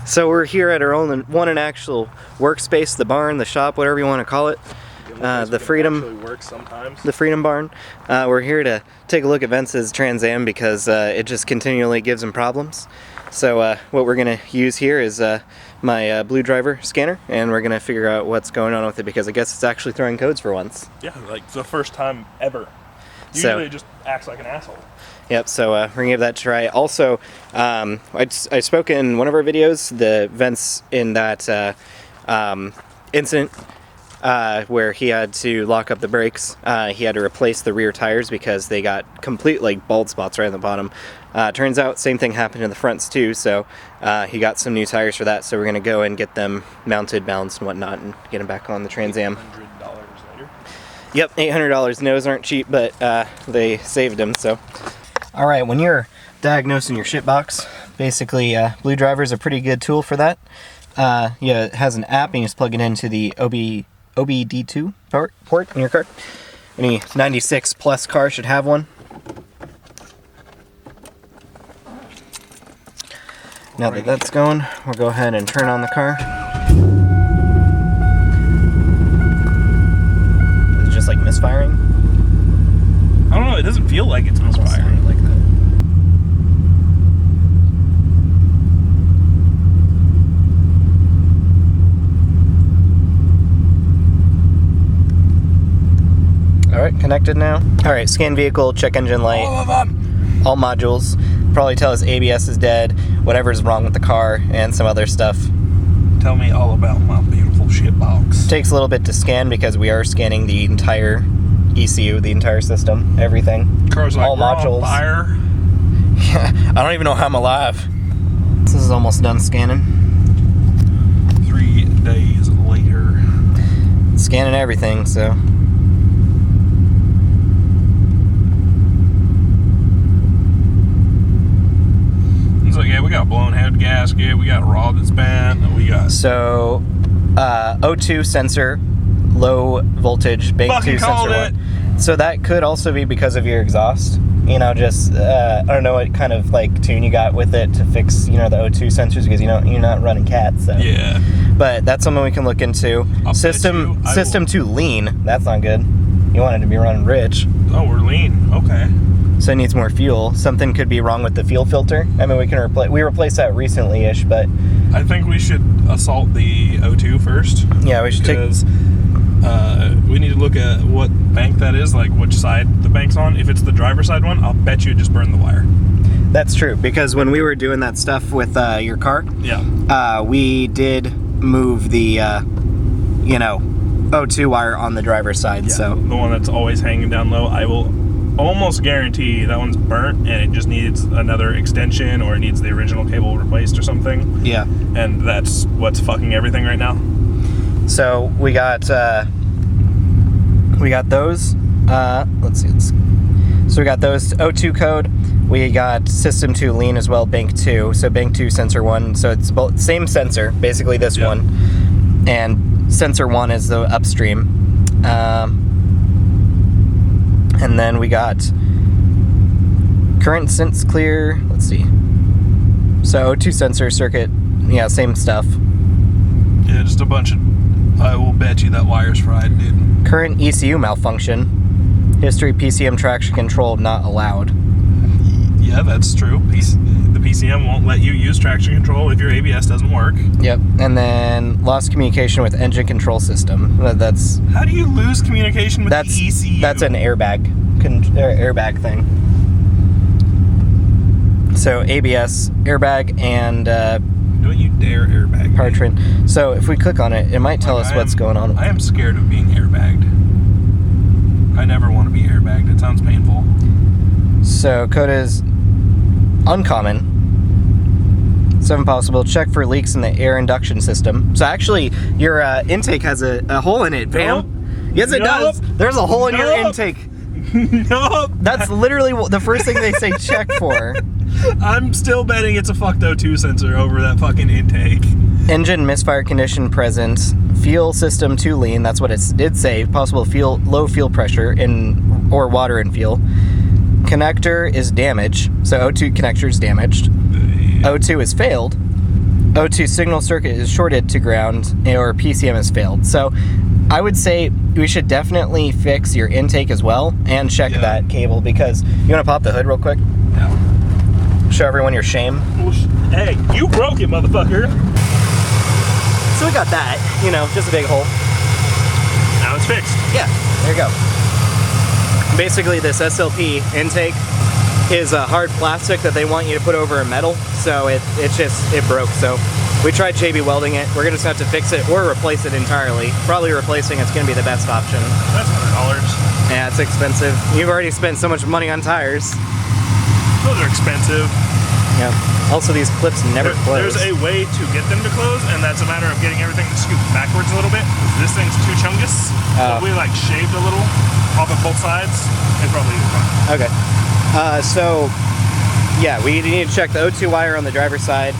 So we're here at our own one and actual workspace, the barn, the shop, whatever you want to call it. The Freedom Barn. We're here to take a look at Vince's Trans Am because it just continually gives him problems. So what we're going to use here is my Blue Driver scanner, and we're going to figure out what's going on with it because I guess it's actually throwing codes for once. Yeah, like the first time ever. Usually it just acts like an asshole. Yep, so we're going to give that a try. Also, I spoke in one of our videos, the Vince in that incident where he had to lock up the brakes. He had to replace the rear tires because they got complete like bald spots right on the bottom. Turns out same thing happened in the fronts too, so he got some new tires for that, so we're going to go and get them mounted, balanced, and whatnot, and get them back on the Trans Am. $800 later? Yep, $800. No, those aren't cheap, but they saved them, so. Alright, when you're diagnosing your shit box, basically Blue Driver is a pretty good tool for that. Yeah, it has an app, and you just plug it into the OBD2 port in your car. Any 96 plus car should have one. Now that that's going, we'll go ahead and turn on the car. Is it just like misfiring? I don't know, it doesn't feel like it's misfiring. Like that. Alright, connected now. Alright, scan vehicle, check engine light. All of them! All modules. Probably tell us ABS is dead, whatever's wrong with the car, and some other stuff. Tell me all about my beautiful shit box. Takes a little bit to scan because we are scanning the entire ECU, the entire system, everything. Car's like, all modules. On fire. Yeah, I don't even know how I'm alive. This is almost done scanning. 3 days later. Scanning everything, so. It's like, yeah, we got a blown head gasket, we got a rod that's bent, and we got... So, O2 sensor, low voltage, bank 2 sensor 1. So that could also be because of your exhaust. You know, just, I don't know what kind of, like, tune you got with it to fix, you know, the O2 sensors, because, you know, you're not running cats, so. Yeah. But that's something we can look into. System to lean, that's not good. You want it to be running rich. Oh, we're lean, okay. So it needs more fuel. Something could be wrong with the fuel filter. I mean, we replaced that recently-ish, but... I think we should assault the O2 first. Yeah, we should because we need to look at what bank that is, like which side the bank's on. If it's the driver's side one, I'll bet you it just burned the wire. That's true, because when we were doing that stuff with your car, yeah, we did move the, you know, O2 wire on the driver's side, yeah, so... The one that's always hanging down low, I will almost guarantee that one's burnt and it just needs another extension or it needs the original cable replaced or something. Yeah. And that's what's fucking everything right now. So we got those. Let's see. So we got those O2 code. We got system 2 lean as well, bank 2. So bank 2, sensor 1. So it's both same sensor, basically this one, and sensor 1 is the upstream. And then we got current sense clear. Let's see. So O2 sensor circuit, yeah, same stuff. Yeah, just a bunch of. I will bet you that wire's fried, dude. Current ECU malfunction. History PCM traction control not allowed. Yeah, that's true. The PCM won't let you use traction control if your ABS doesn't work. Yep. And then lost communication with engine control system. That's. How do you lose communication with the ECU? That's an airbag airbag thing. So ABS, airbag, and don't you dare airbag. Powertrain. So if we click on it, it might tell us what's going on. I am scared of being airbagged. I never want to be airbagged. It sounds painful. So code is uncommon. 7 possible. Check for leaks in the air induction system. So actually, your intake has a hole in it, Pam. Nope. Yes, it does. There's a hole in your intake. Nope. That's literally the first thing they say check for. I'm still betting it's a fucked O2 sensor over that fucking intake. Engine misfire condition present. Fuel system 2 lean. That's what it did say. Possible low fuel pressure or water in fuel. Connector is damaged. So O2 connector is damaged. O2 is failed. O2 signal circuit is shorted to ground or PCM has failed. So I would say we should definitely fix your intake as well and check that cable, because you want to pop the hood real quick? Yeah. Show everyone your shame. Hey, you broke it, motherfucker. So we got that, you know, just a big hole. Now it's fixed. Yeah, there you go. Basically, this SLP intake is a hard plastic that they want you to put over a metal, so it broke. So we tried JB welding it. We're gonna just have to fix it or replace it entirely. Probably replacing it's gonna be the best option. That's $100. Yeah, it's expensive. You've already spent so much money on tires. Those are expensive. Yeah. Also, these clips never close. There's a way to get them to close, and that's a matter of getting everything to scoop backwards a little bit. This thing's too chungus. So if we like shaved a little off of both sides, it'd probably be fine. Okay. So, yeah, we need to check the O2 wire on the driver's side.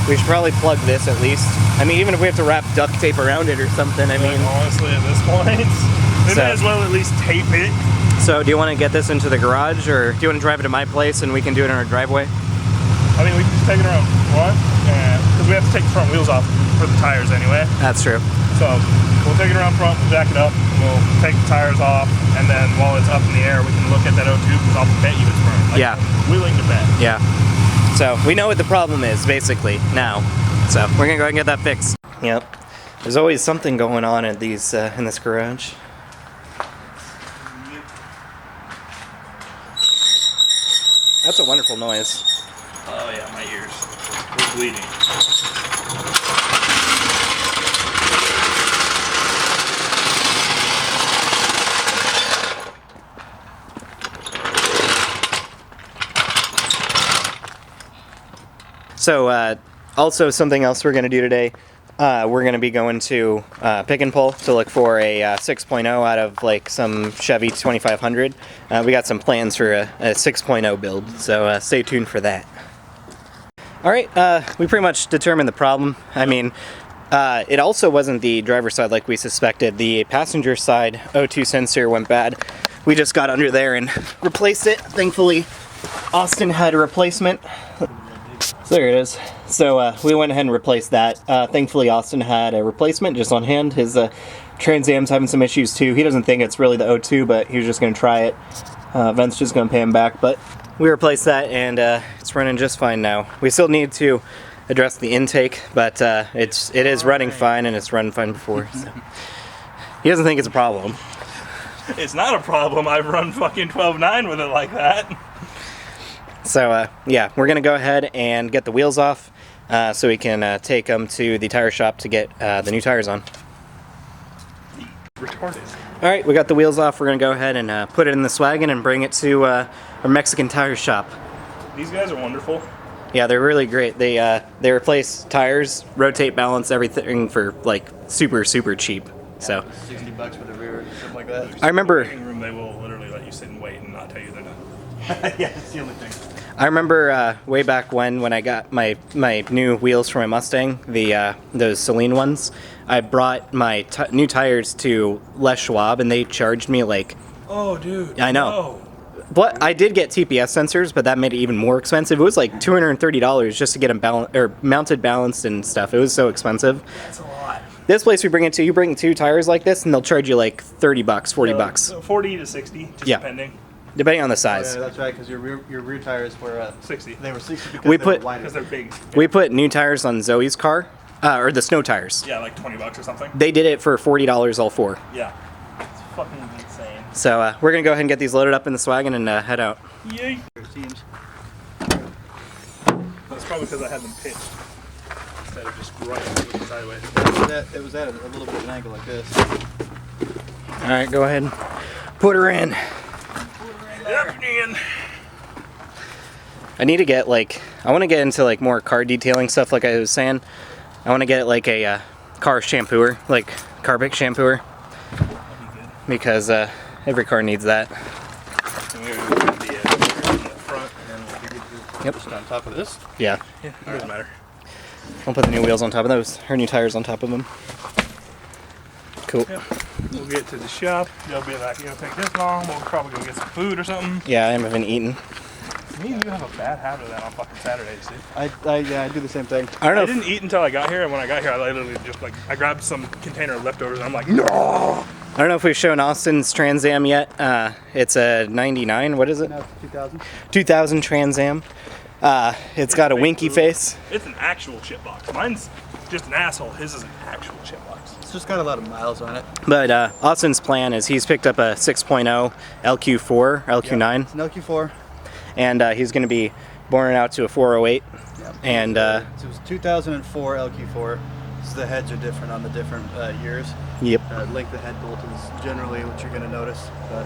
We should probably plug this at least. I mean, even if we have to wrap duct tape around it or something, I mean... honestly, at this point, we may as well at least tape it. So, do you want to get this into the garage, or do you want to drive it to my place and we can do it in our driveway? I mean, we can just take it around front, because we have to take the front wheels off for the tires anyway. That's true. So, we'll take it around front, we'll jack it up, we'll take the tires off, and then while it's up in the air, we can look at that O2, because I'll bet you it's burned. Like, yeah. I'm willing to bet. Yeah. So, we know what the problem is, basically, now. So, we're going to go ahead and get that fixed. Yep. There's always something going on in these, in this garage. That's a wonderful noise. Oh yeah, my ears. They're bleeding. So, also something else we're going to do today, we're going to be going to Pick and Pull to look for a 6.0 out of like some Chevy 2500. We got some plans for a 6.0 build, so stay tuned for that. Alright, we pretty much determined the problem. I mean, it also wasn't the driver's side like we suspected. The passenger side O2 sensor went bad. We just got under there and replaced it. Thankfully, Austin had a replacement. So there it is. So we went ahead and replaced that. Thankfully, Austin had a replacement just on hand. His Trans Am's having some issues too. He doesn't think it's really the O2, but he was just going to try it. Vent's just going to pay him back, but we replaced that, and it's running just fine now. We still need to address the intake, but it is running fine, and it's run fine before. So. He doesn't think it's a problem. It's not a problem. I've run fucking 12.9 with it like that. So yeah, we're gonna go ahead and get the wheels off, so we can take them to the tire shop to get the new tires on. Retarded. All right, we got the wheels off. We're gonna go ahead and put it in this wagon and bring it to our Mexican tire shop. These guys are wonderful. Yeah, they're really great. They replace tires, rotate, balance, everything for like super cheap. So $60 for the rear, something like that. I remember. Room, they will literally let you sit and wait and not tell you they're done. Yeah, that's the only thing. I remember way back when I got my new wheels for my Mustang, those Celine ones. I brought my new tires to Les Schwab, and they charged me like. Oh, dude. I know. No. But I did get TPS sensors, but that made it even more expensive. It was like $230 just to get them mounted, balanced, and stuff. It was so expensive. That's a lot. This place we bring it to, you bring 2 tires like this, and they'll charge you like $30, $40. 40 to 60, just depending. Depending on the size. Yeah, that's right, because your rear tires were 60. They were 60 because We they put- were wider. Because they're big. We put new tires on Zoe's car, or the snow tires. Yeah, like $20 or something. They did it for $40 all 4. Yeah. It's fucking insane. So we're going to go ahead and get these loaded up in this wagon and head out. Yay. Seams. That's probably because I had them pitched instead of just right looking sideways. It was at a little bit of an angle like this. Alright, go ahead and put her in. Yep, Ian. I need to get I want to get into more car detailing stuff like I was saying. I want to get like a car shampooer, like carpet shampooer. Because every car needs that. And we're going to put the front and then we'll get Yep. Just on top of this. Yeah. it doesn't matter. I'll put the new wheels on top of those. Her new tires on top of them. Cool. Yep. We'll get to the shop. They'll be like, it'll take this long. We'll probably go get some food or something. Yeah, I haven't eaten. Me and you have a bad habit of that on fucking Saturdays, dude. Yeah, I do the same thing. I don't know. I didn't eat until I got here, and when I got here, I literally just like I grabbed some container of leftovers, and I'm like, no. I don't know if we've shown Austin's Trans Am yet. It's a 99. What is it? No, it's 2000. 2000 Trans Am. It's got a winky face. It's an actual shit box. Mine's just an asshole. His is an actual shit box. It's just got a lot of miles on it. But Austin's plan is he's picked up a 6.0 LQ4, LQ9, It's an LQ4. and he's going to be boring it out to a 408. Yep. And it was 2004 LQ4. So the heads are different on the different years. yep, Length of head bolt is generally what you're going to notice. But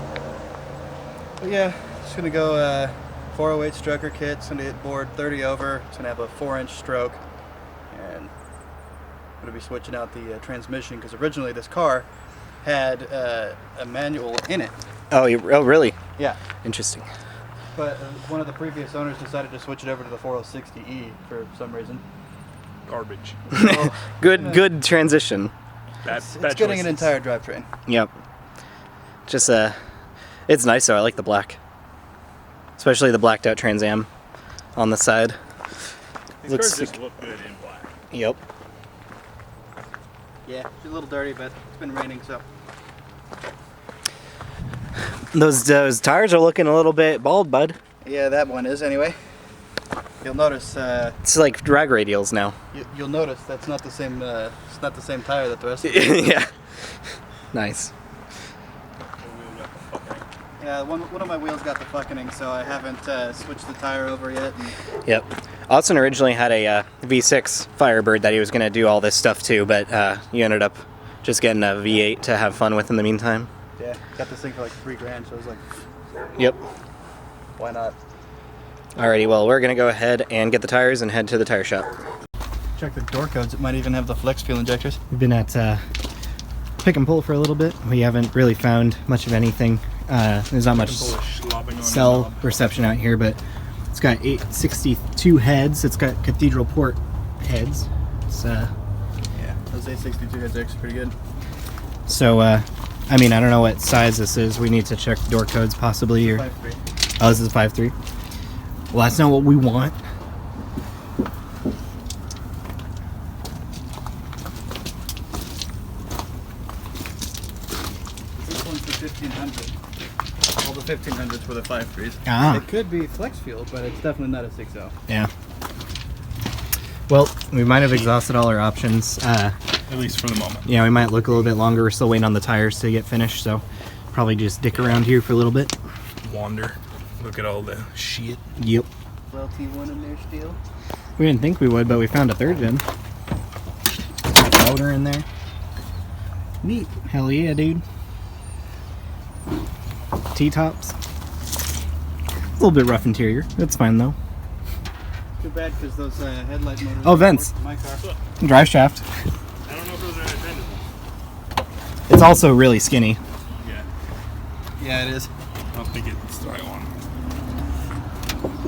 yeah, it's going to go 408 stroker kit. It's going to hit board 30 over. It's going to have a 4-inch stroke. And I'm going to be switching out the transmission because originally this car had a manual in it. oh, really? Yeah. Interesting. But one of the previous owners decided to switch it over to the 4060E for some reason. Garbage. So, Good transition. Bad, it's bad getting an choices. entire drivetrain. Yep. Just it's nice though. I like the black, especially the blacked out Trans Am on the side. These Looks cars just sick. look good in black. Yep. Yeah, it's a little dirty, but it's been raining, so. Those tires are looking a little bit bald, bud. Yeah, that one is anyway. You'll notice. It's like drag radials now. You'll notice that's not the same. It's not the same tire that the rest of it. Yeah. Nice. Yeah, one of my wheels got the fucking, so I haven't switched the tire over yet. And Yep. Austin originally had a V6 Firebird that he was going to do all this stuff to, but you ended up just getting a V8 to have fun with in the meantime. yeah, got this thing for like $3,000, so I was like, Yep. why not? Alrighty, well, we're going to go ahead and get the tires and head to the tire shop. Check the door codes. It might even have the flex fuel injectors. We've been at pick and pull for a little bit. We haven't really found much of anything. There's not much cell reception out here, but it's got 862 heads. It's got cathedral port heads. It's, Yeah, those 862 heads are actually pretty good. so, I mean, I don't know what size this is. We need to check door codes possibly. Or 5.3. oh, this is 5.3. Well, that's not what we want. This one's the 1500. All the 1500s were the 5.3s. Ah. It could be flex fuel, but it's definitely not a 6.0. Yeah. Well, we might have exhausted all our options. At least for the moment. Yeah, we might look a little bit longer. We're still waiting on the tires to get finished, so probably just dick around here for a little bit. Wander. Look at all the shit. Yep. Well, T1 in there still. We didn't think we would, but we found a third gen. Motor in there. Neat. Hell yeah, dude. T-tops. A little bit rough interior. That's fine, though. Too bad because those headlight motors. Oh, vents. work in my car. Drive shaft. I don't know if those are intended. It's also really skinny. Yeah. Yeah, it is. I don't think it's the right one.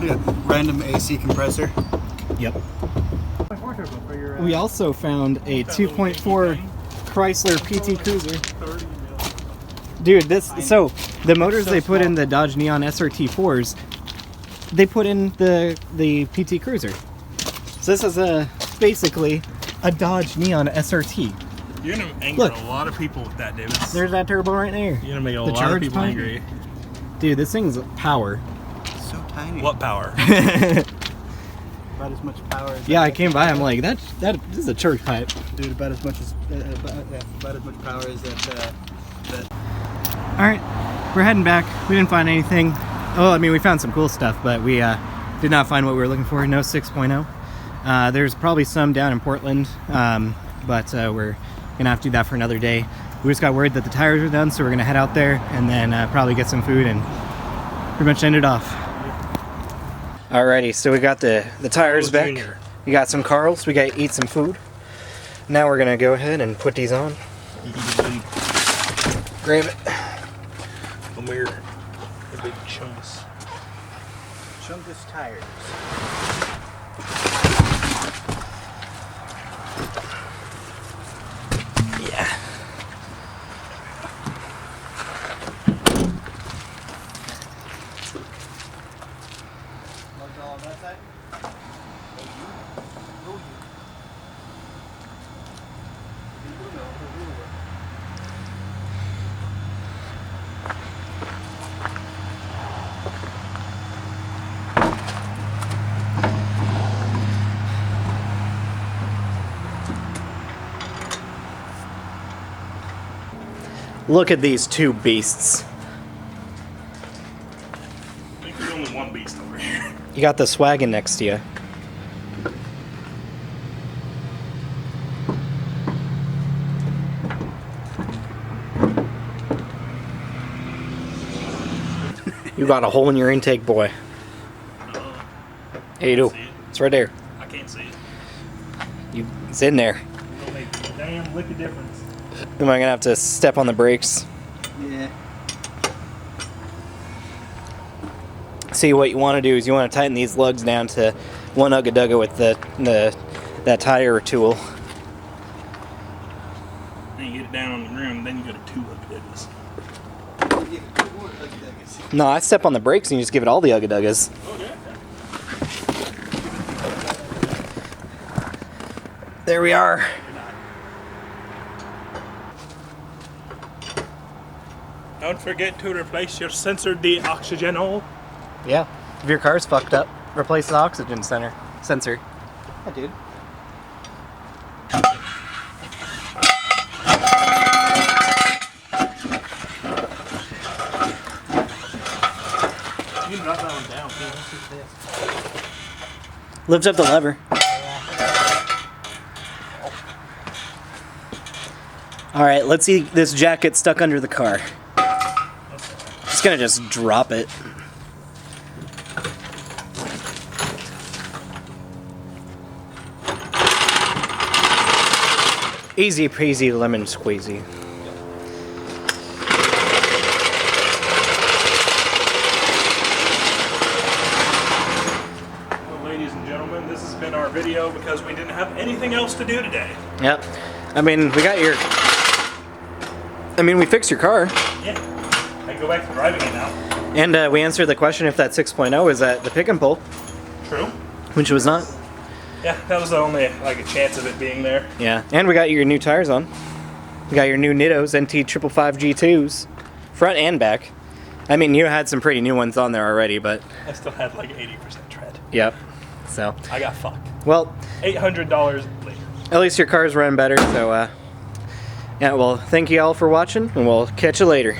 Yeah, random AC compressor. Yep. For your, We also found a 2.4 Chrysler PT Cruiser. 30 mil. Dude, so the motors they put in the Dodge Neon SRT4s, they put in the PT Cruiser. So this is basically a Dodge Neon SRT. You're gonna anger Look. a lot of people with that, David. There's that turbo right there. You're gonna make a The lot of charge people pipe. angry. Dude, this thing's power. It's so tiny. What power? About as much power as Yeah, I came by, I'm like, this is a church pipe. Dude, about as much as about as much power as that. Alright, we're heading back. We didn't find anything. Oh, I mean, we found some cool stuff, but we did not find what we were looking for. No 6.0. There's probably some down in Portland, but we're gonna have to do that for another day. We just got word that the tires are done, so we're gonna head out there and then probably get some food and pretty much end it off. Alrighty, so we got the tires back. Junior. We got some Carls. We got to eat some food. Now we're gonna go ahead and put these on. Grab it. Come here. The big chunks. Chungus tires. Yeah. Look at these two beasts. I think there's only one beast over here. You got the swaggin next to you. You got a hole in your intake, boy. Hey, you do. It's right there. I can't see it. It's in there. It'll make a damn lick of difference. Am I gonna have to step on the brakes? Yeah. See, what you want to do is you want to tighten these lugs down to one ugga-dugga with that tire tool. Then you get it down on the ground, then you go to 2 ugga-duggas. No, I step on the brakes and you just give it all the ugga-duggas. Okay. There we are. Don't forget to replace your sensor deoxygenol. Yeah. If your car's fucked up, replace the oxygen sensor. I did. You can drop that one down. Lift up the lever. Alright, let's see this jacket stuck under the car. Just gonna just drop it. Easy peasy lemon squeezy. Well, ladies and gentlemen, this has been our video because we didn't have anything else to do today. Yep. I mean, we fixed your car. Yeah. I can go back to driving it now. And we answered the question if that 6.0 is at the pick and pull, True. which was not. Yeah, that was the only like a chance of it being there. Yeah. And we got your new tires on. We got your new Nitto's NT555G2s, front and back. I mean, you had some pretty new ones on there already, but I still had like 80% tread. yep. So, I got fucked. well, $800 later. at least your car's running better. So, yeah. Well, thank you all for watching, and we'll catch you later.